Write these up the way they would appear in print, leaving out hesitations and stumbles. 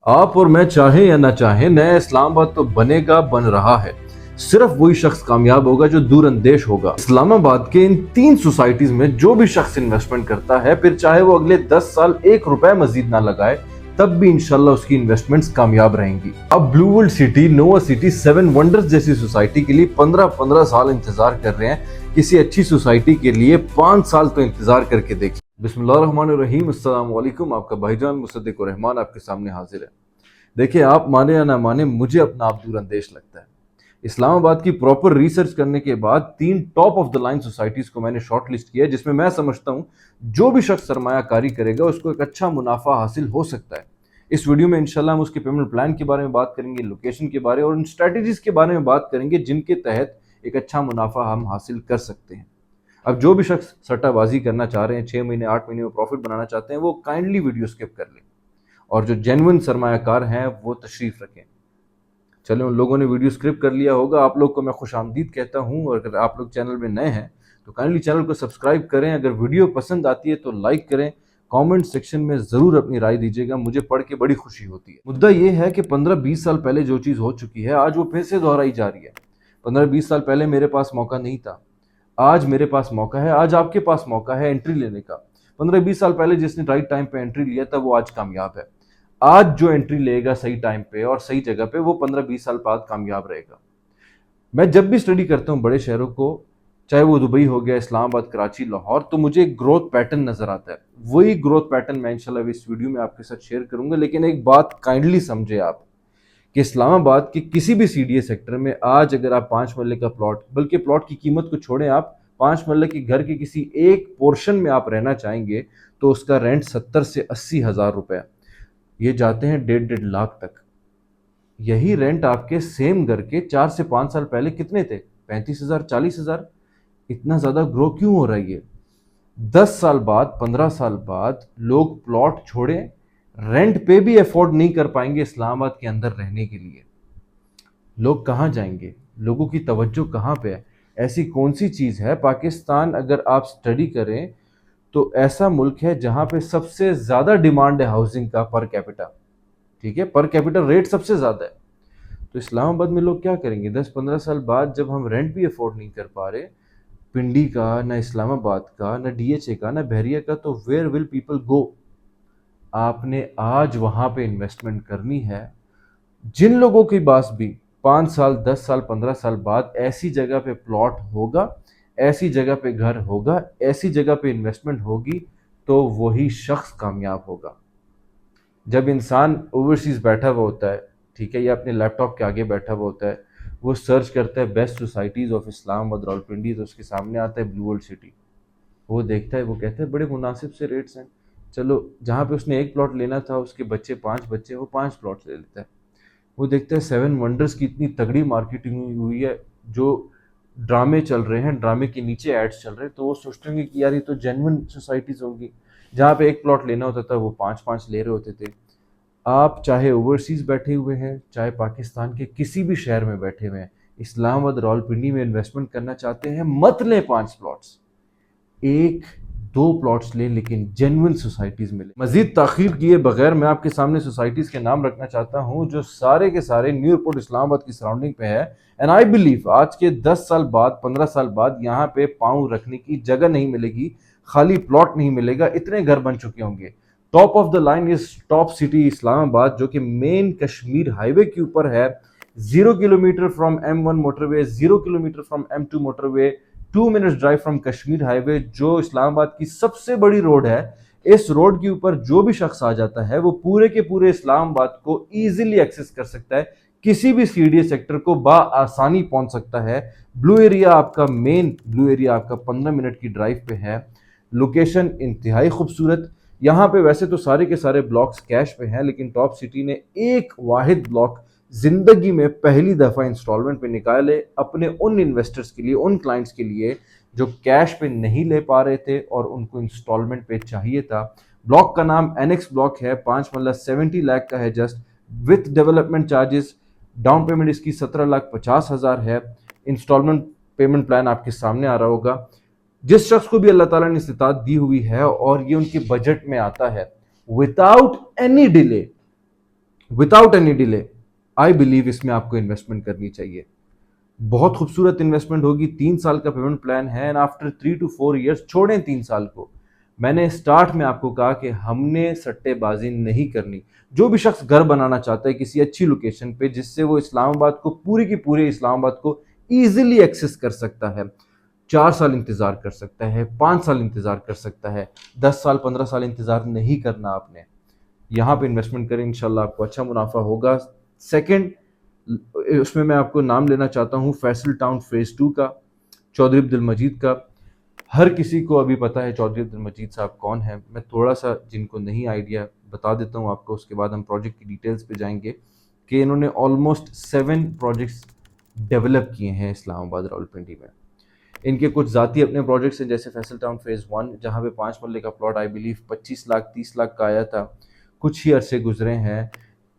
आप और मैं चाहें या ना चाहें, नया इस्लामाबाद तो बनेगा, बन रहा है। सिर्फ वही शख्स कामयाब होगा जो दूरअंदेश होगा। इस्लामाबाद के इन 3 सोसाइटीज में जो भी शख्स इन्वेस्टमेंट करता है, फिर चाहे वो अगले 10 साल 1 रुपए मजीद ना लगाए, तब भी इंशाल्लाह उसकी इन्वेस्टमेंट्स कामयाब रहेंगी। अब blue world city, Nova City, 7 wonders जैसी सोसाइटी के लिए 15-15 साल इंतजार कर रहे हैं। किसी अच्छी सोसाइटी के लिए 5 साल तो इंतजार करके देखिए। बिस्मिल्लाहिर्रहमानिर्रहीम, अस्सलाम वालेकुम। आपका भाईजान मुसद्दिक और रहमान आपके सामने हाजिर है। देखिए, आप माने या ना माने, मुझे अपना आप दूरअंदेश लगता है। इस्लामाबाद की प्रॉपर रिसर्च करने के बाद 3 top of the line societies को मैंने शॉर्ट लिस्ट किया, जिसमें मैं समझता हूं जो भी शख्स सरमायाकारी करेगा उसको एक अच्छा मुनाफा हासिल हो सकता है। इस वीडियो में इंशाल्लाह हम उसके पेमेंट प्लान के बारे में बात करेंगे, लोकेशन के बारे और उन स्ट्रेटेजीज के बारे में बात करेंगे जिनके तहत एक अच्छा मुनाफा हम हासिल कर सकते हैं। अब जो भी शख्स सट्टाबाजी करना चाह रहे हैं, 6 महीने 8 महीने में प्रॉफिट बनाना चाहते हैं, वो काइंडली वीडियो स्किप कर लें और जो जेन्युइन सरमायाकार हैं वो तशरीफ रखें। चलो, उन लोगों ने वीडियो स्क्रिप्ट कर लिया होगा, आप लोग को मैं खुश आमदीद कहता हूं। और अगर आप लोग चैनल में नए हैं तो काइंडली चैनल को सब्सक्राइब करें। अगर वीडियो पसंद आती है तो लाइक करें। कमेंट सेक्शन में ज़रूर अपनी राय दीजिएगा, मुझे पढ़ के बड़ी खुशी होती है। मुद्दा ये है कि 15-20 साल पहले जो चीज़ हो चुकी है, आज वो फिर से दोहराई जा रही है। 15-20 साल पहले मेरे पास मौका नहीं था, आज मेरे पास मौका है। आज आपके पास मौका है एंट्री लेने का। 15-20 साल पहले जिसने राइट टाइम पे एंट्री लिया था वो आज कामयाब है। आज जो एंट्री लेगा सही टाइम पे और सही जगह पे, वो 15-20 साल बाद कामयाब रहेगा। मैं जब भी स्टडी करता हूँ बड़े शहरों को, चाहे वो दुबई हो गया, इस्लामाबाद, कराची, लाहौर, तो मुझे एक ग्रोथ पैटर्न नजर आता है। वही ग्रोथ पैटर्न मैं इंशाल्लाह इस वीडियो में आपके साथ शेयर करूंगा। लेकिन एक बात काइंडली समझे आप कि इस्लामाबाद के किसी भी सीडीए सेक्टर में आज अगर आप 5 मरले का प्लॉट, बल्कि प्लॉट की कीमत को छोड़ें, आप 5 मरले के घर के किसी एक पोर्शन में आप रहना चाहेंगे तो उसका रेंट 70 से 80 हज़ार रुपए, ये जाते हैं 1.5 लाख तक। यही रेंट आपके सेम घर के 4 से 5 साल पहले कितने थे? 35 हज़ार, 40 हज़ार। इतना ज्यादा ग्रो क्यों हो रहा है? ये 10 साल बाद, 15 साल बाद लोग प्लॉट छोड़े, रेंट पे भी अफोर्ड नहीं कर पाएंगे इस्लामाबाद के अंदर रहने के लिए। लोग कहाँ जाएंगे? लोगों की तवज्जो कहाँ पे है? ऐसी कौन सी चीज़ है? पाकिस्तान अगर आप स्टडी करें तो ऐसा मुल्क है जहाँ पे सबसे ज़्यादा डिमांड है हाउसिंग का पर कैपिटा। ठीक है, पर कैपिटा रेट सबसे ज़्यादा है। तो इस्लामाबाद में लोग क्या करेंगे 10-15 साल बाद, जब हम रेंट भी अफोर्ड नहीं कर पा रहे, पिंडी का, ना इस्लामाबाद का, ना डीएचए का, ना बहरिया का, तो वेयर विल पीपल गो? आपने आज वहाँ पे इन्वेस्टमेंट करनी है। जिन लोगों के पास भी 5 साल, 10 साल, 15 साल बाद ऐसी जगह पे प्लॉट होगा, ऐसी जगह पे घर होगा, ऐसी जगह पे इन्वेस्टमेंट होगी, तो वही शख्स कामयाब होगा। जब इंसान ओवरसीज बैठा हुआ होता है, ठीक है, या अपने लैपटॉप के आगे बैठा हुआ होता है, वो सर्च करता है best societies of Islamabad, Rawalpindi, तो उसके सामने आता है ब्लू वर्ल्ड सिटी। वो देखता है, वो कहता है बड़े मुनासिब से रेट्स हैं, चलो जहाँ पे उसने एक प्लॉट लेना था, उसके बच्चे 5 बच्चे, वो 5 प्लॉट ले लेता है। वो देखते हैं 7 वंडर्स की इतनी तगड़ी मार्केटिंग हुई है, जो ड्रामे चल रहे हैं, ड्रामे के नीचे एड्स चल रहे हैं, तो वो सोचते होंगे कि यार ये तो जेन्युइन सोसाइटीज़ होंगी। जहाँ पे एक प्लॉट लेना होता था वो 5-5 ले रहे होते थे। आप चाहे ओवरसीज़ बैठे हुए हैं, चाहे पाकिस्तान के किसी भी शहर में बैठे हुए हैं, इस्लामाबाद, रावलपिंडी में इन्वेस्टमेंट करना चाहते हैं, मत लें 5 प्लॉट्स, 1-2 प्लॉट्स लें, लेकिन जेन्युइन सोसाइटीज़ मिले। मजीद ताखीर किए बगैर मैं आपके सामने सोसाइटीज़ के नाम रखना चाहता हूँ जो सारे के सारे न्यू एयरपोर्ट इस्लामाबाद की सराउंडिंग पे है। एंड आई बिलीव आज के 10 साल बाद, 15 साल बाद यहाँ पे पाँव रखने की जगह नहीं मिलेगी, खाली प्लॉट नहीं मिलेगा, इतने घर बन चुके होंगे। Top of the line is top city Islamabad, जो कि मेन कश्मीर हाईवे के ऊपर है। 0 kilometre from M1 motorway, 0 kilometre from M2 motorway, 2 minutes drive from Kashmir highway, जो इस्लामाबाद की सबसे बड़ी रोड है। इस रोड के ऊपर जो भी शख्स आ जाता है वो पूरे के पूरे इस्लामाबाद को इजीली एक्सेस कर सकता है, किसी भी सीडीए सेक्टर को आसानी पहुंच सकता है। ब्लू एरिया आपका, मेन ब्लू एरिया आपका 15 मिनट की ड्राइव पे है। लोकेशन इंतहाई खूबसूरत। यहाँ पे वैसे तो सारे के सारे ब्लॉक्स कैश पे हैं, लेकिन टॉप सिटी ने एक वाहिद ब्लॉक जिंदगी में पहली दफा इंस्टॉलमेंट पे निकाले अपने उन इन्वेस्टर्स के लिए, उन क्लाइंट्स के लिए जो कैश पे नहीं ले पा रहे थे और उनको इंस्टॉलमेंट पे चाहिए था। ब्लॉक का नाम एनेक्स ब्लॉक है, 5 मरला 70 लाख का है just, with development charges. Down payment इसकी 17,50,000 है। इंस्टॉलमेंट पेमेंट प्लान आपके सामने आ रहा होगा। जिस शख्स को भी अल्लाह ताला ने इस्तिताअत दी हुई है और ये उनके बजट में आता है, without any delay without any delay I believe इसमें आपको इन्वेस्टमेंट करनी चाहिए। बहुत खूबसूरत इन्वेस्टमेंट होगी, 3 साल का पेमेंट प्लान है, एंड आफ्टर 3 to 4 years, छोड़ें 3 साल को। मैंने स्टार्ट में आपको कहा कि हमने सट्टेबाजी नहीं करनी। जो भी शख्स घर बनाना चाहता है किसी अच्छी लोकेशन पे जिससे वो इस्लामाबाद को, पूरी की पूरी इस्लामाबाद को ईजिली एक्सेस कर सकता है, 4 साल इंतजार कर सकता है, 5 साल इंतजार कर सकता है, 10 साल 15 साल इंतजार नहीं करना आपने। यहाँ पे इन्वेस्टमेंट करें, इंशाल्लाह आपको अच्छा मुनाफा होगा। सेकंड, उसमें मैं आपको नाम लेना चाहता हूँ फैसल टाउन फेज 2 का, चौधरी अब्दुल मजीद का। हर किसी को अभी पता है चौधरी अब्दुल मजीद साहब कौन है। मैं थोड़ा सा जिनको नहीं आइडिया बता देता हूँ आपको, उसके बाद हम प्रोजेक्ट की डिटेल्स पे जाएंगे। कि इन्होंने ऑलमोस्ट 7 प्रोजेक्ट्स डेवलप किए हैं इस्लामाबाद रावलपिंडी में। इनके कुछ ज़ाती अपने प्रोजेक्ट्स हैं, जैसे फैसल टाउन फेज़ 1 जहाँ पे 5 मरले का plot I believe 25 lakh 30 lakh का आया था। कुछ ही अरसे गुजरे हैं,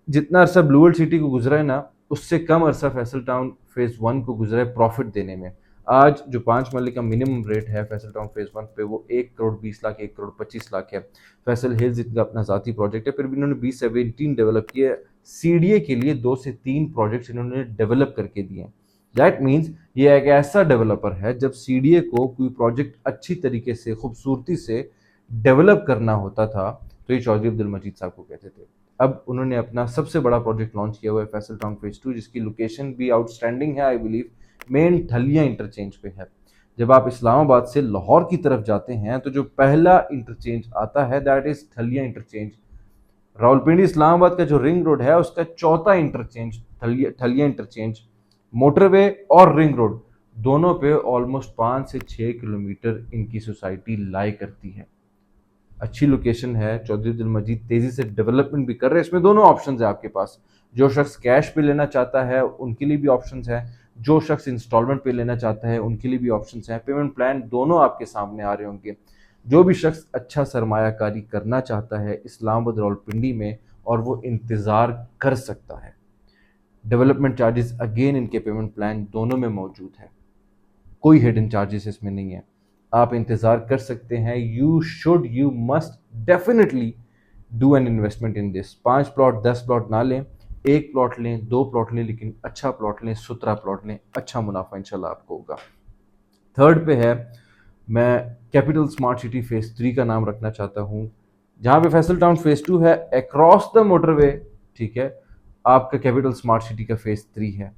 जितना अरसा ब्लू वर्ल्ड सिटी को गुजरा है ना, उससे कम अरसा फैसल टाउन फेज़ 1 को गुजरा है प्रॉफिट देने में। आज जो 5 मरले का मिनिमम रेट है फैसल टाउन फेज़ 1 पे, वो 1 करोड़ 20 लाख 1 करोड़ 25 लाख है। फैसल हिल्स इनका अपना ज़ाती प्रोजेक्ट है, फिर भी इन्होंने B17 डेवलप किए। CDA के लिए 2 से 3 प्रोजेक्ट्स इन्होंने डेवलप करके दिए हैं। दैट मीन्स ये एक ऐसा डेवलपर है, जब CDA को कोई प्रोजेक्ट अच्छी तरीके से खूबसूरती से डेवलप करना होता था तो ये चौधरी अब्दुल मजीद साहब को कहते थे। अब उन्होंने अपना सबसे बड़ा प्रोजेक्ट लॉन्च किया हुआ है फैसल टाउन फेज 2, जिसकी लोकेशन भी आउटस्टैंडिंग है। आई बिलीव मेन ठलिया इंटरचेंज पे है। जब आप इस्लामाबाद से लाहौर की तरफ जाते हैं तो जो पहला इंटरचेंज आता है that is Thalian interchange. Rawalpindi Islamabad का जो रिंग रोड है उसका चौथा इंटरचेंज ठलिया इंटरचेंज। मोटरवे और रिंग रोड दोनों पे ऑलमोस्ट 5 से 6 किलोमीटर इनकी सोसाइटी लाई करती है। अच्छी लोकेशन है। चौधरी अब्दुल मजीद तेजी से डेवलपमेंट भी कर रहे हैं। इसमें दोनों ऑप्शंस है आपके पास। जो शख्स कैश पे लेना चाहता है उनके लिए भी ऑप्शंस है, जो शख्स इंस्टॉलमेंट पे लेना चाहता है उनके लिए भी ऑप्शंस हैं। पेमेंट प्लान दोनों आपके सामने आ रहे होंगे। जो भी शख्स अच्छा सरमायाकारी करना चाहता है इस्लामाबाद रावलपिंडी में, और वो इंतज़ार कर सकता है, डेवलपमेंट चार्जेस अगेन इनके पेमेंट प्लान दोनों में मौजूद है। कोई हिडन चार्जेस इसमें नहीं है, आप इंतज़ार कर सकते हैं। You must definitely do an investment in this. 5 plot 10 plot ना लें, 1 प्लॉट लें, 2 प्लॉट लें, लेकिन अच्छा प्लॉट लें, सुथरा प्लॉट लें, अच्छा मुनाफा इंशाल्लाह आपको होगा। थर्ड पे है, मैं कैपिटल स्मार्ट सिटी फेज 3 का नाम रखना चाहता हूँ, जहाँ पे फैसल टाउन फेज 2 है अक्रॉस द मोटरवे। ठीक है, आपका कैपिटल स्मार्ट सिटी का फेज 3 है।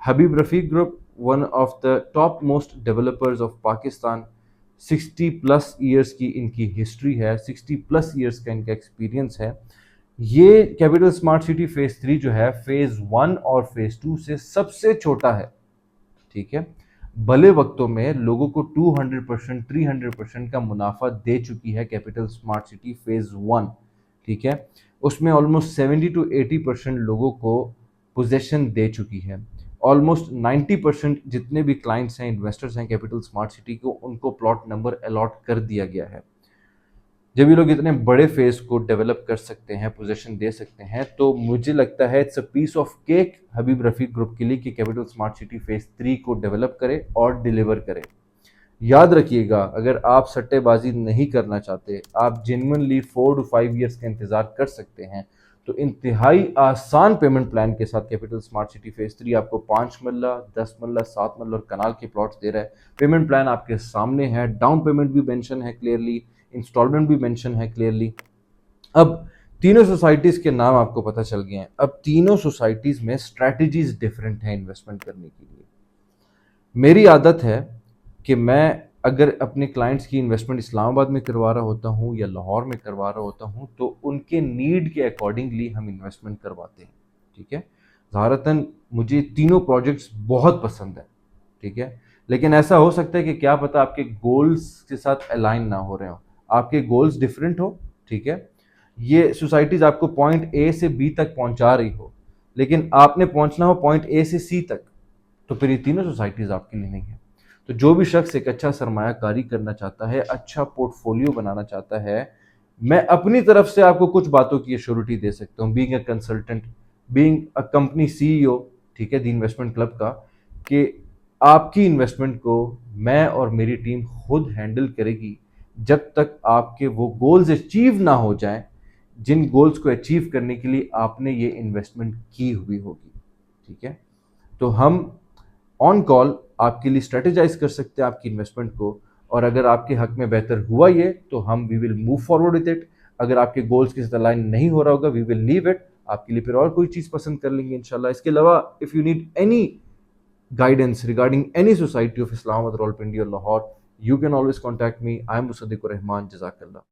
Habib Rafiq group, one of the top most developers of Pakistan, 60+ years की इनकी हिस्ट्री है, 60+ ईयर्स का इनका एक्सपीरियंस है। ये कैपिटल स्मार्ट सिटी फेज 3 जो है फेज 1 और फेज 2 से सबसे छोटा है। ठीक है, भले वक्तों में लोगों को 200% 300% का मुनाफा दे चुकी है कैपिटल स्मार्ट सिटी फेज 1। ठीक है, उसमें ऑलमोस्ट 70 to 80% लोगों को पोजेशन दे चुकी है। ऑलमोस्ट 90% जितने भी क्लाइंट्स हैं, इन्वेस्टर्स हैं कैपिटल स्मार्ट सिटी को, उनको प्लॉट नंबर अलॉट कर दिया गया है। जब ये लोग इतने बड़े फेज को डेवलप कर सकते हैं, पोजीशन दे सकते हैं, तो मुझे लगता है it's a piece of cake Habib Rafiq group के लिए कि कैपिटल स्मार्ट सिटी फेज 3 को डेवलप करे और डिलीवर करे। याद रखिएगा, अगर आप सट्टेबाजी नहीं करना चाहते, आप जेन्युइनली 4 to 5 ईयर्स का इंतजार कर सकते हैं, तो इंतहाई आसान पेमेंट प्लान के साथ कैपिटल स्मार्ट सिटी फेज 3 आपको 5 मरला 10 मरला 7 मरला और कनाल के प्लॉट्स दे रहा है। पेमेंट प्लान आपके सामने है, डाउन पेमेंट भी मेंशन है क्लियरली, इंस्टॉलमेंट भी मेंशन है क्लियरली। अब तीनों सोसाइटीज़ के नाम आपको पता चल गए हैं। अब तीनों सोसाइटीज़ में स्ट्रैटेजीज डिफरेंट हैं इन्वेस्टमेंट करने के लिए। मेरी आदत है कि मैं अगर अपने क्लाइंट्स की इन्वेस्टमेंट इस्लामाबाद में करवा रहा होता हूँ या लाहौर में करवा रहा होता हूँ, तो उनके नीड के अकॉर्डिंगली हम इन्वेस्टमेंट करवाते हैं। ठीक है, ज़ाहरतन मुझे तीनों प्रोजेक्ट्स बहुत पसंद है। ठीक है, लेकिन ऐसा हो सकता है कि क्या पता आपके गोल्स के साथ अलाइन ना हो रहे हो, आपके गोल्स डिफरेंट हो। ठीक है, ये सोसाइटीज़ आपको पॉइंट ए से बी तक पहुंचा रही हो, लेकिन आपने पहुंचना हो पॉइंट ए से सी तक, तो फिर ये तीनों सोसाइटीज़ आपके लिए नहीं है। तो जो भी शख्स एक अच्छा सरमायाकारी करना चाहता है, अच्छा पोर्टफोलियो बनाना चाहता है, मैं अपनी तरफ से आपको कुछ बातों की एश्योरिटी दे सकता हूँ, being a consultant, being a company CEO, ठीक है, द इन्वेस्टमेंट क्लब का, कि आपकी इन्वेस्टमेंट को मैं और मेरी टीम खुद हैंडल करेगी जब तक आपके वो गोल्स अचीव ना हो जाएं, जिन गोल्स को अचीव करने के लिए आपने ये इन्वेस्टमेंट की हुई होगी। ठीक है, तो हम ऑन कॉल आपके लिए स्ट्रेटेजाइज कर सकते हैं आपकी इन्वेस्टमेंट को, और अगर आपके हक में बेहतर हुआ ये तो हम we will move forward with it. अगर आपके गोल्स के साथ अलाइन नहीं हो रहा होगा वी विल लीव इट, आपके लिए फिर और कोई चीज़ पसंद कर लेंगे इंशाल्लाह। इसके अलावा if you need any guidance regarding any society of Islamabad, Rawalpindi or Lahore, you can always contact me. I am Musaddiqur Rahman. Jazakallah.